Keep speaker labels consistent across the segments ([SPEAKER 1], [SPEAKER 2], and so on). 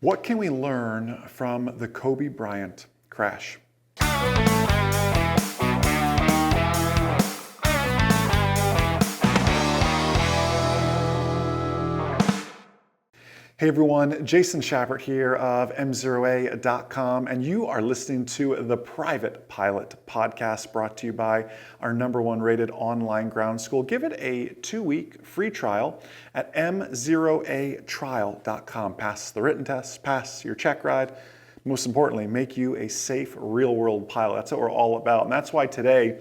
[SPEAKER 1] What can we learn from the Kobe Bryant crash? Hey everyone, Jason Schappert here of MzeroA.com, and you are listening to the Private Pilot podcast brought to you by our #1 rated online ground school. Give it a 2-week free trial at MzeroAtrial.com. Pass the written test, pass your check ride. Most importantly, make you a safe real-world pilot. That's what we're all about, and that's why today,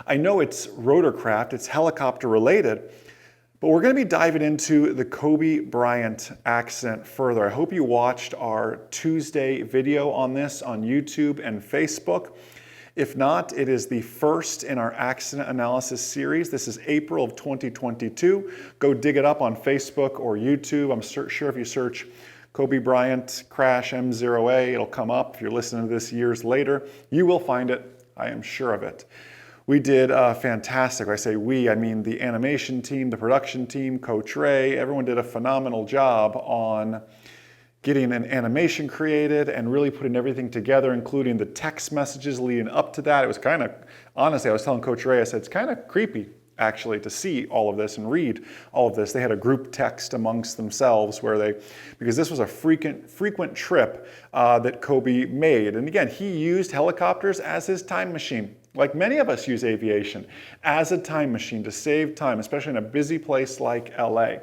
[SPEAKER 1] I know it's rotorcraft, it's helicopter related, but we're going to be diving into the Kobe Bryant accident further. I hope you watched our Tuesday video on this on YouTube and Facebook. If not, it is the first in our accident analysis series. This is April of 2022. Go dig it up on Facebook or YouTube. I'm sure if you search Kobe Bryant crash MzeroA, it'll come up. If you're listening to this years later, you will find it. I am sure of it. We did fantastic. When I say we, I mean the animation team, the production team, Coach Ray, everyone did a phenomenal job on getting an animation created and really putting everything together, including the text messages leading up to that. It was kind of, honestly, I was telling Coach Ray, I said, it's kind of creepy actually to see all of this and read all of this. They had a group text amongst themselves because this was a frequent trip that Kobe made. And again, he used helicopters as his time machine. Like many of us use aviation as a time machine to save time, especially in a busy place like LA.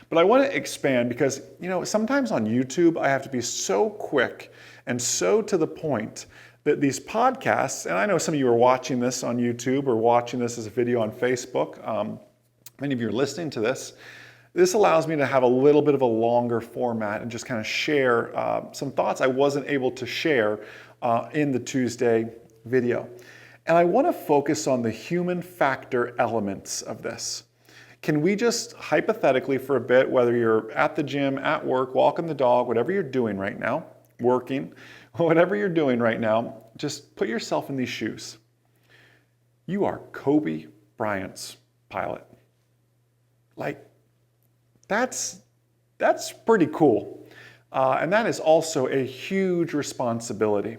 [SPEAKER 1] But I want to expand because, sometimes on YouTube, I have to be so quick and so to the point that these podcasts, and I know some of you are watching this on YouTube or watching this as a video on Facebook. Many of you are listening to this. This allows me to have a little bit of a longer format and just kind of share some thoughts I wasn't able to share in the Tuesday video. And I want to focus on the human factor elements of this. Can we just hypothetically for a bit, whether you're at the gym, at work, walking the dog, whatever you're doing right now, working, whatever you're doing right now, just put yourself in these shoes. You are Kobe Bryant's pilot. Like, that's pretty cool. And that is also a huge responsibility.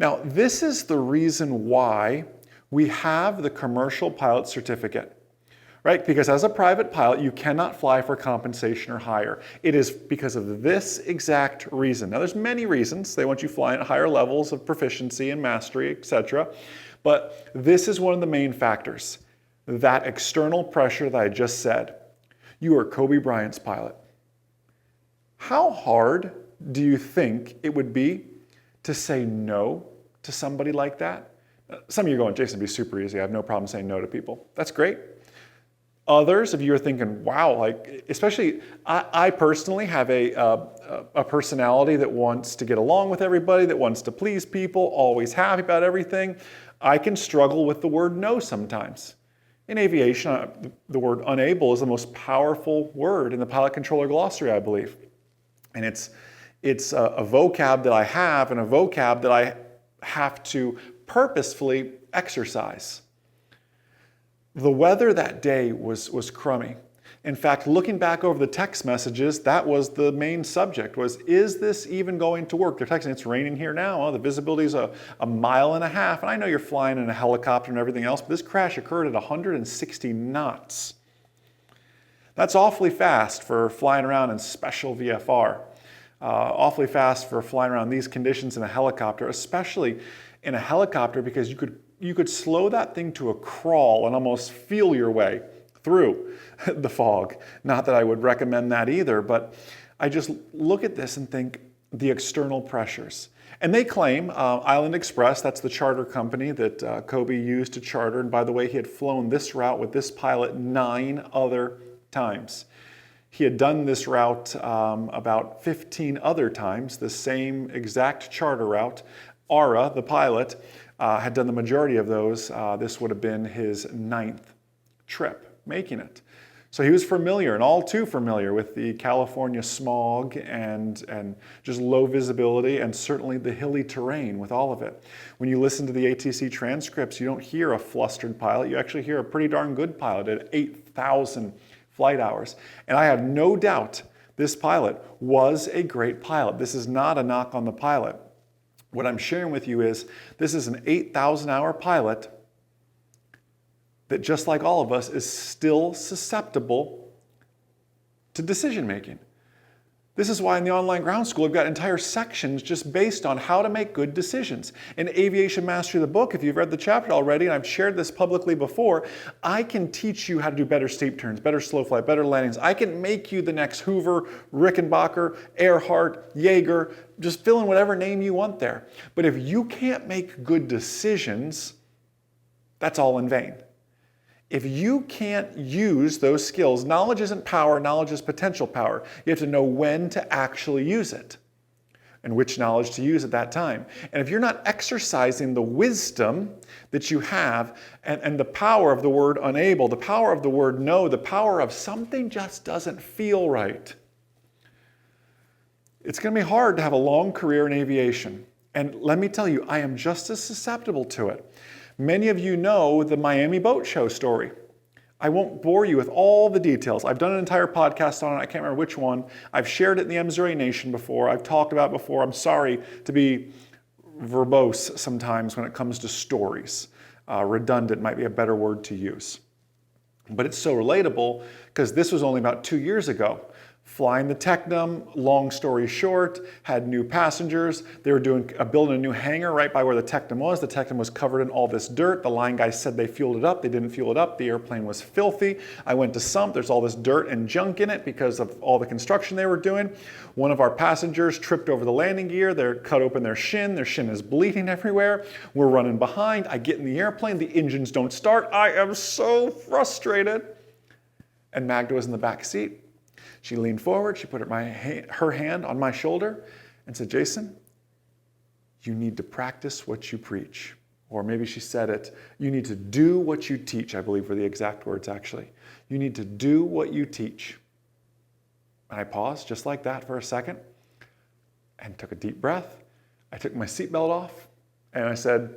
[SPEAKER 1] Now, this is the reason why we have the commercial pilot certificate, right? Because as a private pilot, you cannot fly for compensation or hire. It is because of this exact reason. Now, there's many reasons. They want you flying at higher levels of proficiency and mastery, etc. But this is one of the main factors. That external pressure that I just said. You are Kobe Bryant's pilot. How hard do you think it would be to say no to somebody like that? Some of you are going, Jason, it'd be super easy. I have no problem saying no to people. That's great. Others of you are thinking, wow, especially I personally have a personality that wants to get along with everybody, that wants to please people, always happy about everything. I can struggle with the word no sometimes. In aviation, the word unable is the most powerful word in the pilot controller glossary, I believe. And it's a vocab that I have and a vocab that I have to purposefully exercise. The weather that day was crummy. In fact, looking back over the text messages, that was the main subject, is this even going to work? They're texting, it's raining here now. Oh, the visibility is a mile and a half. And I know you're flying in a helicopter and everything else, but this crash occurred at 160 knots. That's awfully fast for flying around in special VFR. Awfully fast for flying around these conditions in a helicopter, especially in a helicopter because you could slow that thing to a crawl and almost feel your way through the fog. Not that I would recommend that either, but I just look at this and think the external pressures. And they claim Island Express, that's the charter company that Kobe used to charter. And by the way, he had flown this route with this pilot 9 other times. He had done this route about 15 other times, the same exact charter route. Ara, the pilot, had done the majority of those. This would have been his 9th trip making it. So he was familiar and all too familiar with the California smog and just low visibility and certainly the hilly terrain with all of it. When you listen to the ATC transcripts, you don't hear a flustered pilot. You actually hear a pretty darn good pilot at 8,000 flight hours. And I have no doubt this pilot was a great pilot. This is not a knock on the pilot. What I'm sharing with you is this is an 8,000-hour pilot that, just like all of us, is still susceptible to decision making. This is why in the online ground school, we've got entire sections just based on how to make good decisions. In Aviation Mastery, the book, if you've read the chapter already, and I've shared this publicly before, I can teach you how to do better steep turns, better slow flight, better landings. I can make you the next Hoover, Rickenbacker, Earhart, Jaeger, just fill in whatever name you want there. But if you can't make good decisions, that's all in vain. If you can't use those skills, knowledge isn't power, knowledge is potential power. You have to know when to actually use it and which knowledge to use at that time. And if you're not exercising the wisdom that you have and the power of the word unable, the power of the word no, the power of something just doesn't feel right, it's going to be hard to have a long career in aviation. And let me tell you, I am just as susceptible to it. Many of you know the Miami Boat Show story. I won't bore you with all the details. I've done an entire podcast on it. I can't remember which one. I've shared it in the MzeroA Nation before. I've talked about it before. I'm sorry to be verbose sometimes when it comes to stories. Redundant might be a better word to use. But it's so relatable because this was only about 2 years ago. Flying the Technum, long story short, had new passengers. They were building a new hangar right by where the Technum was. The Technum was covered in all this dirt. The line guys said they fueled it up. They didn't fuel it up. The airplane was filthy. I went to sump. There's all this dirt and junk in it because of all the construction they were doing. One of our passengers tripped over the landing gear. They cut open their shin. Their shin is bleeding everywhere. We're running behind. I get in the airplane. The engines don't start. I am so frustrated. And Magda was in the back seat. She leaned forward, she put her hand on my shoulder and said, "Jason, you need to practice what you preach." Or maybe she said it, "You need to do what you teach," I believe were the exact words actually. You need to do what you teach. And I paused just like that for a second and took a deep breath. I took my seatbelt off and I said,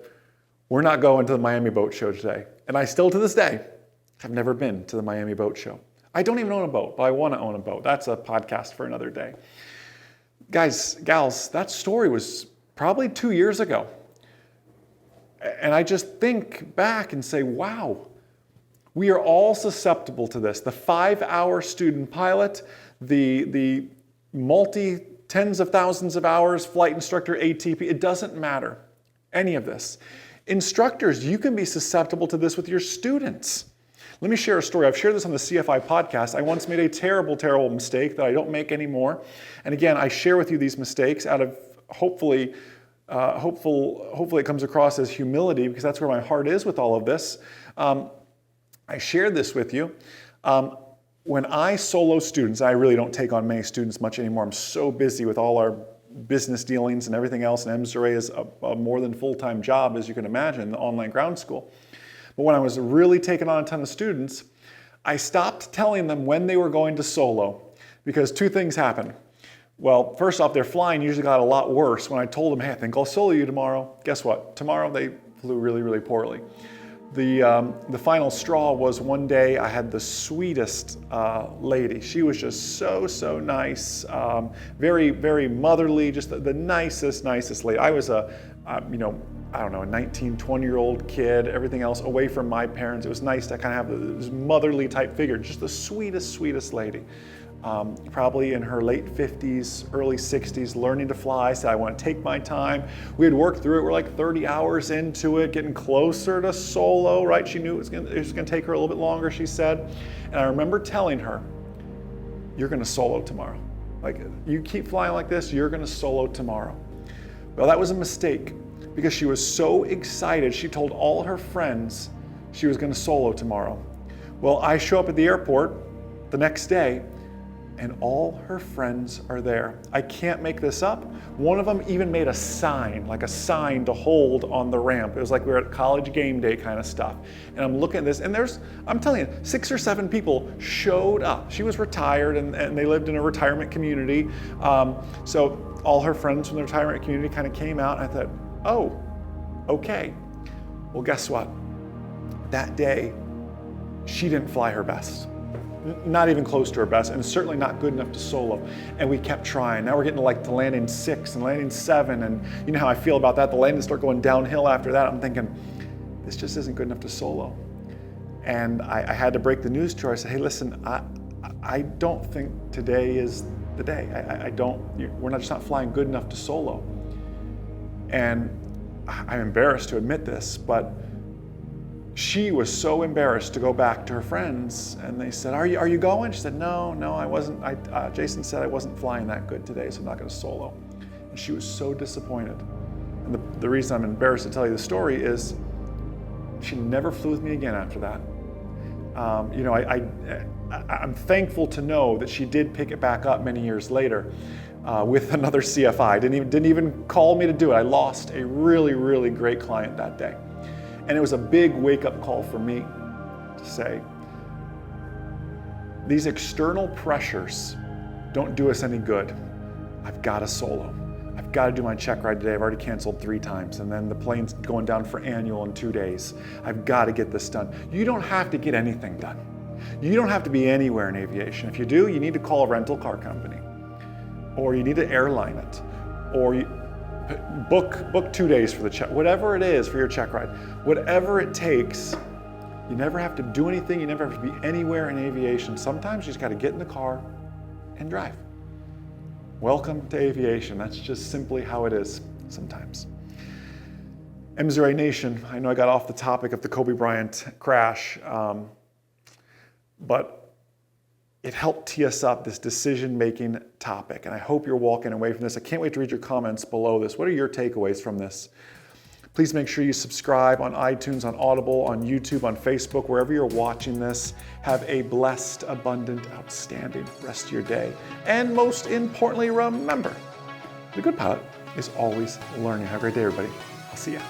[SPEAKER 1] "We're not going to the Miami Boat Show today." And I still to this day have never been to the Miami Boat Show. I don't even own a boat, but I want to own a boat. That's a podcast for another day. Guys, gals, that story was probably 2 years ago. And I just think back and say, wow, we are all susceptible to this. The 5-hour student pilot, the tens of thousands of hours flight instructor ATP, it doesn't matter, any of this. Instructors, you can be susceptible to this with your students. Let me share a story. I've shared this on the CFI podcast. I once made a terrible, terrible mistake that I don't make anymore. And again, I share with you these mistakes out of hopefully it comes across as humility because that's where my heart is with all of this. I shared this with you. When I solo students, I really don't take on many students much anymore. I'm so busy with all our business dealings and everything else. And MzeroA is a more than full-time job, as you can imagine, the online ground school. But when I was really taking on a ton of students, I stopped telling them when they were going to solo because two things happened. Well, first off, their flying usually got a lot worse when I told them, "Hey, I think I'll solo you tomorrow." Guess what? Tomorrow they flew really, really poorly. The final straw was one day I had the sweetest lady. She was just so nice, very, very motherly, just the nicest lady. I was a 19, 20-year-old kid, everything else away from my parents. It was nice to kind of have this motherly type figure, just the sweetest lady. Probably in her late 50s, early 60s, learning to fly. Said, "I want to take my time." We had worked through it. We're like 30 hours into it, getting closer to solo, right? She knew it was going to take her a little bit longer, she said. And I remember telling her, "You're going to solo tomorrow. Like, you keep flying like this, you're going to solo tomorrow." Well, that was a mistake because she was so excited. She told all her friends she was going to solo tomorrow. Well, I show up at the airport the next day and all her friends are there. I can't make this up. One of them even made a sign, like a sign to hold on the ramp. It was like we were at college game day kind of stuff. And I'm looking at this, and I'm telling you, 6 or 7 people showed up. She was retired, and they lived in a retirement community. So all her friends from the retirement community kind of came out, and I thought, oh, okay. Well, guess what? That day, she didn't fly her best. not even close to her best, and certainly not good enough to solo. And we kept trying. Now we're getting to landing 6 and landing 7, and you know how I feel about that. The landings start going downhill after that. I'm thinking, this just isn't good enough to solo. And I had to break the news to her. I said, hey, listen, I don't think today is the day. We're just not flying good enough to solo. And I'm embarrassed to admit this, but she was so embarrassed to go back to her friends, and they said, are you going? She said, no, I wasn't. Jason said I wasn't flying that good today, so I'm not going to solo. And she was so disappointed. And the reason I'm embarrassed to tell you the story is she never flew with me again after that. You know, I'm thankful to know that she did pick it back up many years later with another CFI. Didn't even call me to do it. I lost a really, really great client that day. And it was a big wake-up call for me to say, these external pressures don't do us any good. I've got to solo. I've got to do my check ride today. I've already canceled 3 times, and then the plane's going down for annual in 2 days. I've got to get this done. You don't have to get anything done. You don't have to be anywhere in aviation. If you do, you need to call a rental car company, or you need to airline it, or you book 2 days for the check, whatever it is for your check ride, whatever it takes. You never have to do anything. You never have to be anywhere in aviation. Sometimes you just got to get in the car and drive. Welcome to aviation. That's just simply how it is sometimes. MzeroA Nation, I know I got off the topic of the Kobe Bryant crash, but it helped tee us up, this decision-making topic. And I hope you're walking away from this. I can't wait to read your comments below this. What are your takeaways from this? Please make sure you subscribe on iTunes, on Audible, on YouTube, on Facebook, wherever you're watching this. Have a blessed, abundant, outstanding rest of your day. And most importantly, remember, the good pilot is always learning. Have a great day, everybody. I'll see ya.